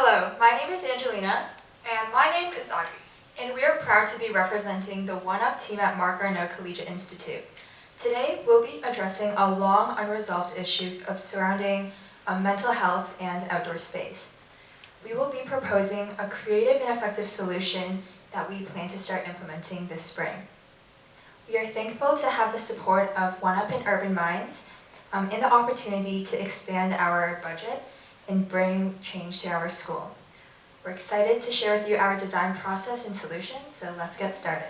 Hello, my name is Angelina, And my name is Audrey. and we are proud to be representing the 1UP team at Marc Garneau Collegiate Institute. Today, we'll be addressing a long unresolved issue of surrounding mental health and outdoor space. We will be proposing a creative and effective solution that we plan to start implementing this spring. We are thankful to have the support of 1UP and Urban Minds and the opportunity to expand our budget and bring change to our school. We're excited to share with you our design process and solutions, so let's get started.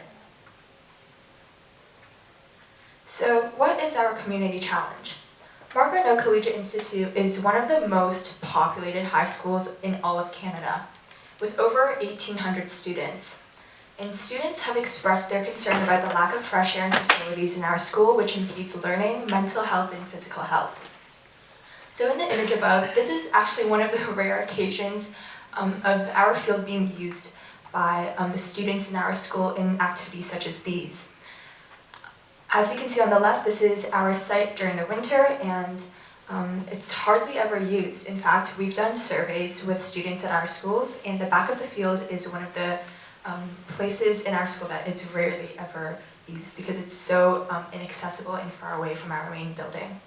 So what is our community challenge? Marc Garneau Collegiate Institute is one of the most populated high schools in all of Canada, with over 1,800 students. And students have expressed their concern about the lack of fresh air and facilities in our school, which impedes learning, mental health, and physical health. So in the image above, this is actually one of the rare occasions of our field being used by the students in our school in activities such as these. As you can see on the left, this is our site during the winter, and it's hardly ever used. In fact, we've done surveys with students at our schools, and the back of the field is one of the places in our school that is rarely ever used because it's so inaccessible and far away from our main building.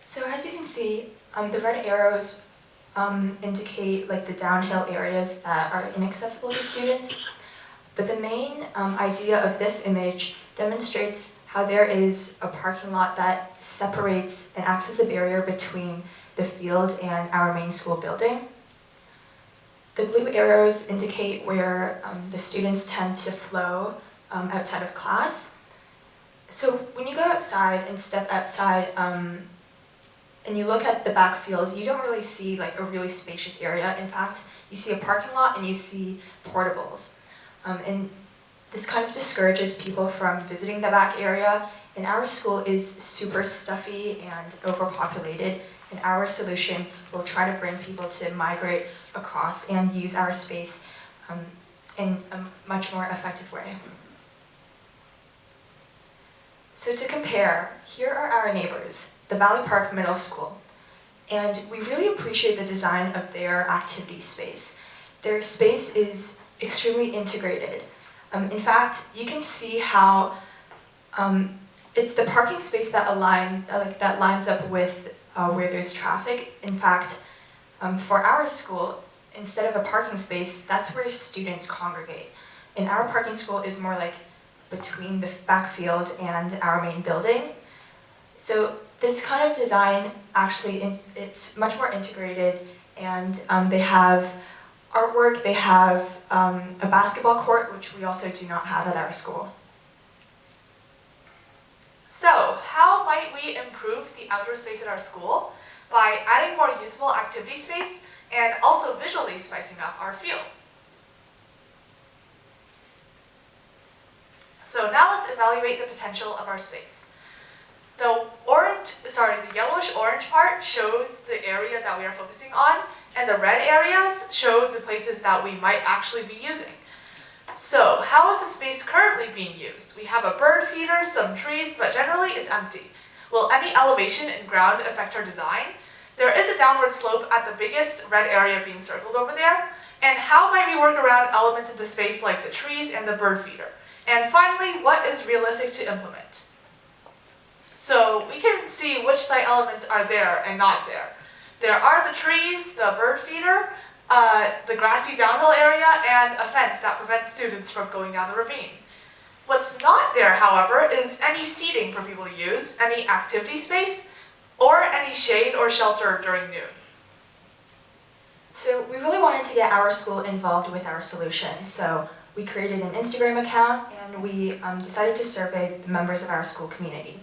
So as you can see, the red arrows indicate like the downhill areas that are inaccessible to students. But the main idea of this image demonstrates how there is a parking lot that separates and acts as a barrier between the field and our main school building. The blue arrows indicate where the students tend to flow outside of class. So when you go outside and step outside and you look at the backfield, you don't really see like a really spacious area. In fact, you see a parking lot and you see portables. And this kind of discourages people from visiting the back area. And our school is super stuffy and overpopulated. And our solution will try to bring people to migrate across and use our space in a much more effective way. So to compare, here are our neighbors, the Valley Park Middle School. And we really appreciate the design of their activity space. Their space is extremely integrated. In fact, you can see how it's the parking space that lines up with where there's traffic. In fact, for our school, instead of a parking space, that's where students congregate. And our parking school is more like between the backfield and our main building. So this kind of design, actually, it's much more integrated, and they have artwork, they have a basketball court, which we also do not have at our school. So, how might we improve the outdoor space at our school? By adding more usable activity space and also visually spicing up our field. So now let's evaluate the potential of our space. The yellowish-orange part shows the area that we are focusing on, and the red areas show the places that we might actually be using. So, how is the space currently being used? We have a bird feeder, some trees, but generally it's empty. Will any elevation in ground affect our design? There is a downward slope at the biggest red area being circled over there. And how might we work around elements of the space like the trees and the bird feeder? And finally, what is realistic to implement? So we can see which site elements are there and not there. There are the trees, the bird feeder, the grassy downhill area, and a fence that prevents students from going down the ravine. What's not there, however, is any seating for people to use, any activity space, or any shade or shelter during noon. So we really wanted to get our school involved with our solution. So we created an Instagram account, and we decided to survey the members of our school community.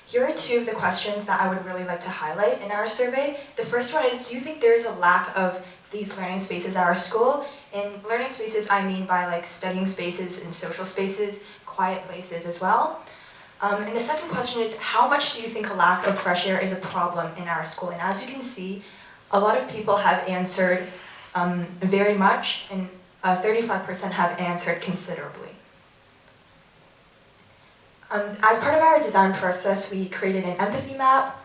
Here are two of the questions that I would really like to highlight in our survey. The first one is, do you think there is a lack of these learning spaces at our school? And learning spaces, I mean by like studying spaces and social spaces, quiet places as well. And the second question is, how much do you think a lack of fresh air is a problem in our school? And as you can see, a lot of people have answered very much, and 35% have answered considerably. As part of our design process, we created an empathy map.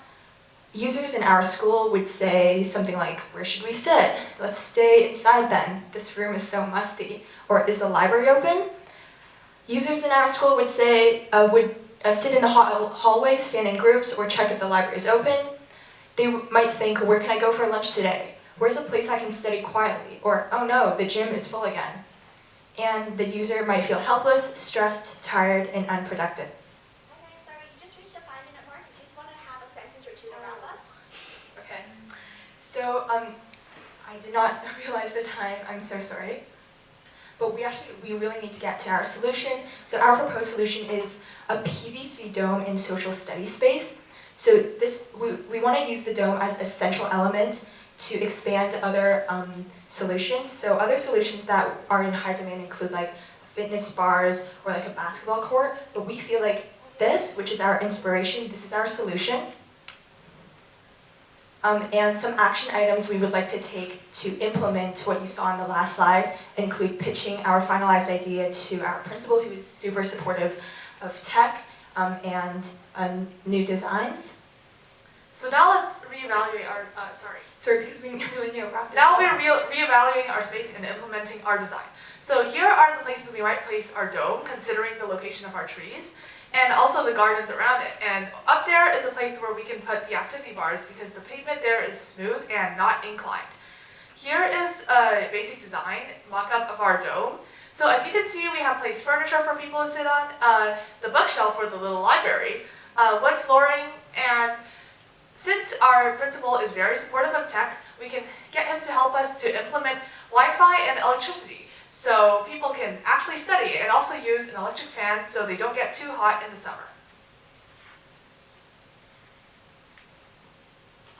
Users in our school would say something like, "Where should we sit? Let's stay inside then. This room is so musty." Or, "Is the library open?" Users in our school would say, would sit in the hallway, stand in groups, or check if the library is open. They might think, "Where can I go for lunch today? Where's a place I can study quietly?" Or, "Oh no, the gym is full again." And the user might feel helpless, stressed, tired, and unproductive. Okay, sorry, you just reached the 5-minute mark. If you just want to have a sentence or two to wrap up. Okay. So, I did not realize the time. I'm so sorry. But we really need to get to our solution. So our proposed solution is a PVC dome in social studies space. So we want to use the dome as a central element to expand other solutions. So other solutions that are in high demand include like fitness bars or like a basketball court. But we feel like this, which is our inspiration, this is our solution. And some action items we would like to take to implement what you saw on the last slide include pitching our finalized idea to our principal, who is super supportive of tech and new designs. So now let's reevaluate our, Sorry, because we really need to wrap this Now up. we're reevaluating our space and implementing our design. So here are the places we might place our dome, considering the location of our trees, and also the gardens around it. And up there is a place where we can put the activity bars because the pavement there is smooth and not inclined. Here is a basic design mock-up of our dome. So as you can see, we have placed furniture for people to sit on, the bookshelf for the little library, wood flooring, and since our principal is very supportive of tech, we can get him to help us to implement Wi-Fi and electricity so people can actually study and also use an electric fan so they don't get too hot in the summer.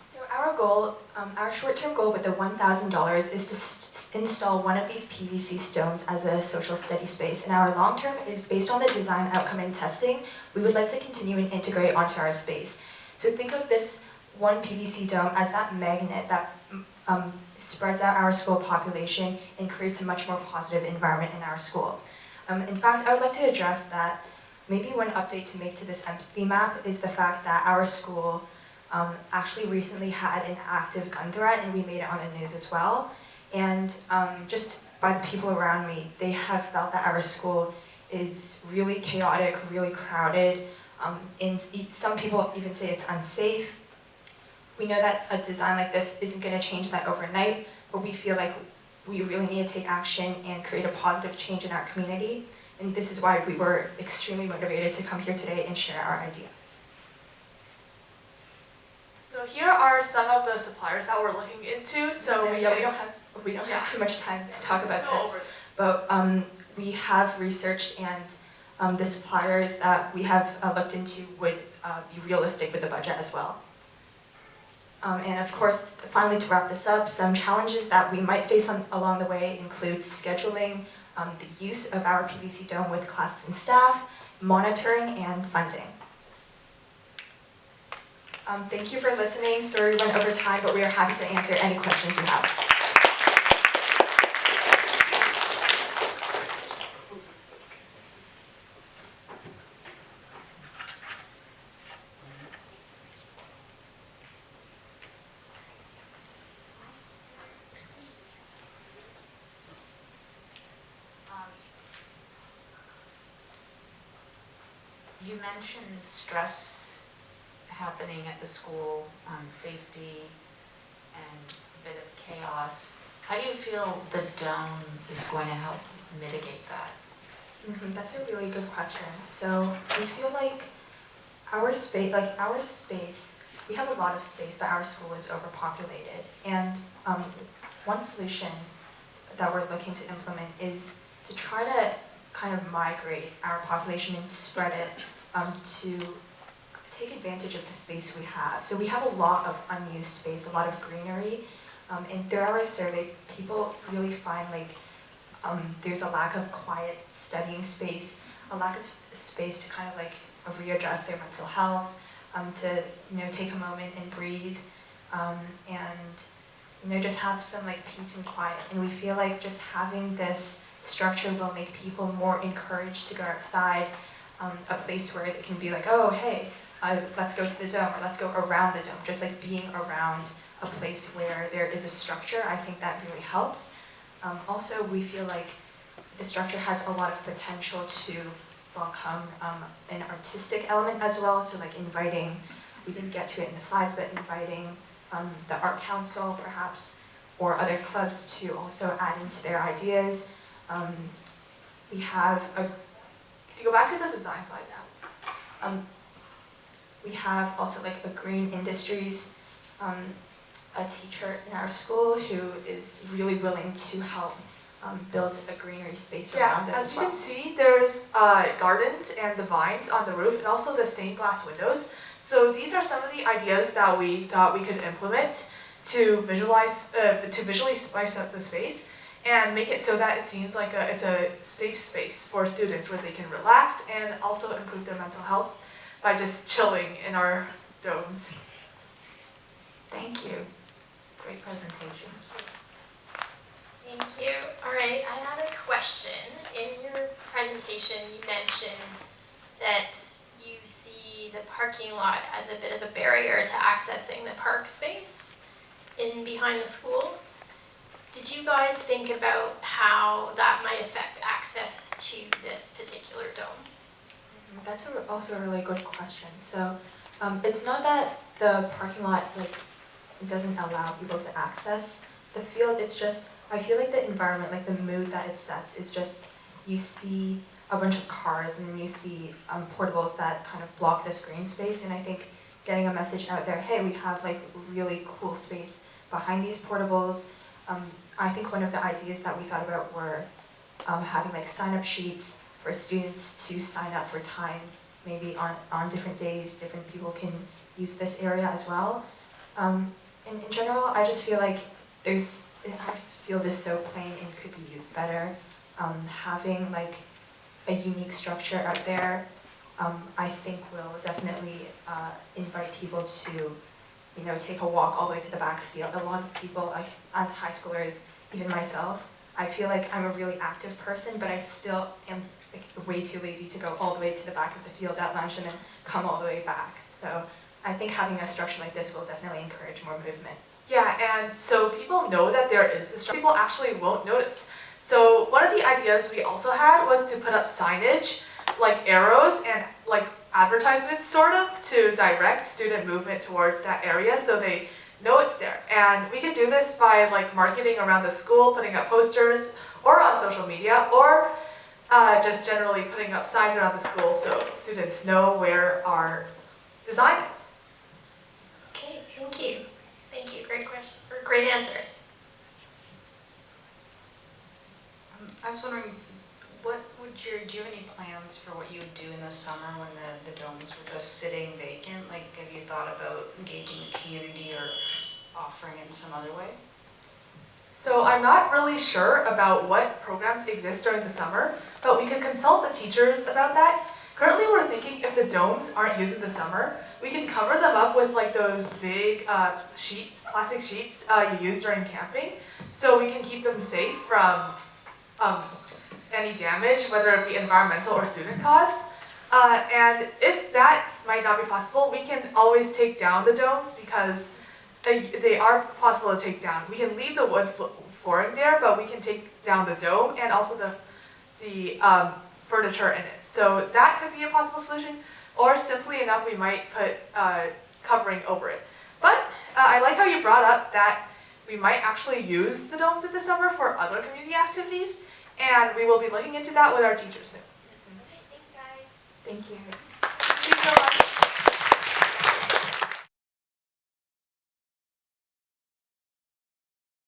So our goal, our short-term goal with the $1,000 is to install one of these PVC stones as a social study space, and our long-term is based on the design outcome and testing. We would like to continue and integrate onto our space. So think of this one PVC dome as that magnet that spreads out our school population and creates a much more positive environment in our school. In fact, I would like to address that maybe one update to make to this empathy map is the fact that our school actually recently had an active gun threat, and we made it on the news as well. And just by the people around me, they have felt that our school is really chaotic, really crowded, and some people even say it's unsafe. We know that a design like this isn't going to change that overnight, but we feel like we really need to take action and create a positive change in our community. And this is why we were extremely motivated to come here today and share our idea. So here are some of the suppliers that we're looking into. So we don't have too much time to talk about go this. over this. But we have researched, and the suppliers that we have looked into would be realistic with the budget as well. And of course, finally to wrap this up, some challenges that we might face along the way include scheduling, the use of our PVC dome with classes and staff, monitoring, and funding. Thank you for listening. Sorry we went over time, but we are happy to answer any questions you have. You mentioned stress happening at the school, safety, and a bit of chaos. How do you feel the dome is going to help mitigate that? That's a really good question. So we feel like our space, we have a lot of space, but our school is overpopulated. And one solution that we're looking to implement is to try to kind of migrate our population and spread it to take advantage of the space we have. So we have a lot of unused space, a lot of greenery, and through our survey, people really find like there's a lack of quiet studying space, a lack of space to kind of like readdress their mental health, to take a moment and breathe, and just have some like peace and quiet. And we feel like just having this structure will make people more encouraged to go outside, a place where they can be like, oh hey, let's go to the dome, or let's go around the dome. Just like being around a place where there is a structure, I think that really helps. Also, we feel like the structure has a lot of potential to welcome an artistic element as well. So like inviting, we didn't get to it in the slides, but inviting the art council perhaps, or other clubs to also add into their ideas. We have a, Can you go back to the design slide now? we have also like a green industries, a teacher in our school who is really willing to help build a greenery space around this as as you well. can see, there's gardens and the vines on the roof, and also the stained glass windows. So these are some of the ideas that we thought we could implement to visually spice up the space and make it so that it seems like it's a safe space for students where they can relax and also improve their mental health by just chilling in our domes. Thank you. Great presentation. Thank you. All right, I have a question. In your presentation, you mentioned that you see the parking lot as a bit of a barrier to accessing the park space in behind the school. Did you guys think about how that might affect access to this particular dome? That's also a really good question. So it's not that the parking lot doesn't allow people to access the field. It's just, I feel like the environment, like the mood that it sets is just, you see a bunch of cars and then you see portables that kind of block this green space. And I think getting a message out there, hey, we have like really cool space behind these portables. I think one of the ideas that we thought about were having like sign-up sheets for students to sign up for times, maybe on different days, different people can use this area as well. And in general, I just feel like our field is so plain and could be used better. Having like a unique structure out there, I think will definitely invite people to, take a walk all the way to the back field. A lot of people, like as high schoolers, even myself, I feel like I'm a really active person, but I still am like way too lazy to go all the way to the back of the field at lunch and then come all the way back. So I think having a structure like this will definitely encourage more movement. Yeah, and so people know that there is this structure. People actually won't notice. So one of the ideas we also had was to put up signage, like arrows and like advertisements sort of, to direct student movement towards that area so they know it's there. And we could do this by like marketing around the school, putting up posters, or on social media, or just generally putting up signs around the school so students know where our design is. Okay, thank you. Thank you, great question, or great answer. I was wondering, do you have any plans for what you would do in the summer when the domes were just sitting vacant? Like, have you thought about engaging the community or offering in some other way? So I'm not really sure about what programs exist during the summer, but we could consult the teachers about that. Currently we're thinking if the domes aren't used in the summer, we can cover them up with like those big sheets, plastic sheets you use during camping, so we can keep them safe from any damage, whether it be environmental or student caused. And if that might not be possible, we can always take down the domes because they are possible to take down. We can leave the wood flooring there, but we can take down the dome and also the furniture in it. So that could be a possible solution, or simply enough, we might put covering over it. But I like how you brought up that we might actually use the domes in the summer for other community activities, and we will be looking into that with our teachers soon. Okay, thanks guys. Thank you.